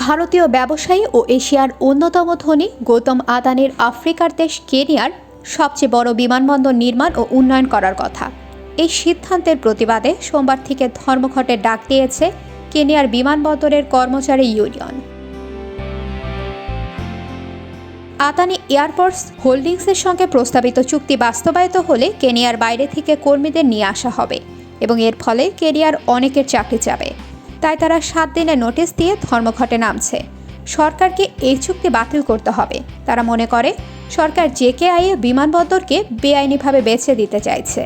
ভারতীয় ব্যবসায়ী ও এশিয়ার অন্যতম ধনী গৌতম আদানির আফ্রিকার দেশ কেনিয়ার সবচেয়ে বড় বিমানবন্দর নির্মাণ ও উন্নয়ন করার কথা। এই সিদ্ধান্তের প্রতিবাদে সোমবার থেকে ধর্মঘটের ডাক দিয়েছে কেনিয়ার বিমানবন্দরের কর্মচারী ইউনিয়ন। আদানি এয়ারপোর্টস হোল্ডিংসের সঙ্গে প্রস্তাবিত চুক্তি বাস্তবায়িত হলে কেনিয়ার বাইরে থেকে কর্মীদের নিয়ে আসা হবে এবং এর ফলে কেনিয়ার অনেকের চাকরি যাবে। তাই তারা 7 দিনের নোটিশ দিয়ে ধর্মঘটে নামছে। সরকারকে এই চুক্তি বাতিল করতে হবে। তারা মনে করে সরকার জেকেআই বিমানবন্দরকে বেআইনিভাবে বেচে দিতে চাইছে।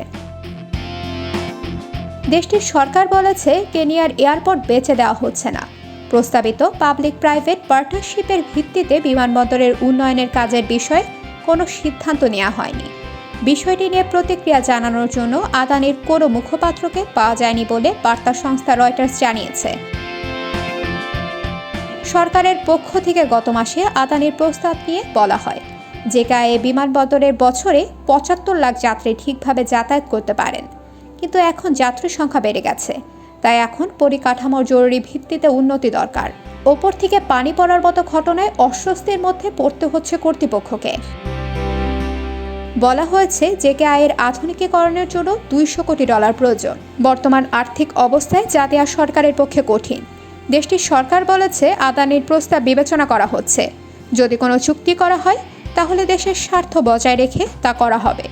দেশটির সরকার বলেছে কেনিয়ার এয়ারপোর্ট বেচে দেওয়া হচ্ছে না। প্রস্তাবিত পাবলিক প্রাইভেট পার্টনারশিপের ভিত্তিতে বিমানবন্দরের উন্নয়নের কাজের বিষয়ে কোনো সিদ্ধান্ত নেওয়া হয়নি। বিষয়টি নিয়ে প্রতিক্রিয়া জানানোর জন্য আদানির কোনো মুখপাত্রকে পাওয়া যায়নি বলে বার্তা সংস্থা রয়টার্স জানিয়েছে। সরকারের পক্ষ থেকে গত মাসে আদানির প্রস্তাব নিয়ে বলা হয় জেকেআই বিমানবন্দরের বছরে 75 লাখ যাত্রী ঠিকভাবে যাতায়াত করতে পারেন, কিন্তু এখন যাত্রীর সংখ্যা বেড়ে গেছে। তাই এখন পরিকাঠামোর জরুরি ভিত্তিতে উন্নতি দরকার। ওপর থেকে পানি পড়ার মতো ঘটনায় অস্বস্তির মধ্যে পড়তে হচ্ছে কর্তৃপক্ষকে। বলা হয়েছে জেকেআইয়ের আধুনিকীকরণের জন্য $200 কোটি প্রয়োজন। বর্তমান আর্থিক অবস্থায় যা দেওয়া সরকারের পক্ষে কঠিন। দেশটির সরকার বলেছে আদানির প্রস্তাব বিবেচনা করা হচ্ছে। যদি কোনো চুক্তি করা হয় তাহলে দেশের স্বার্থ বজায় রেখে তা করা হবে।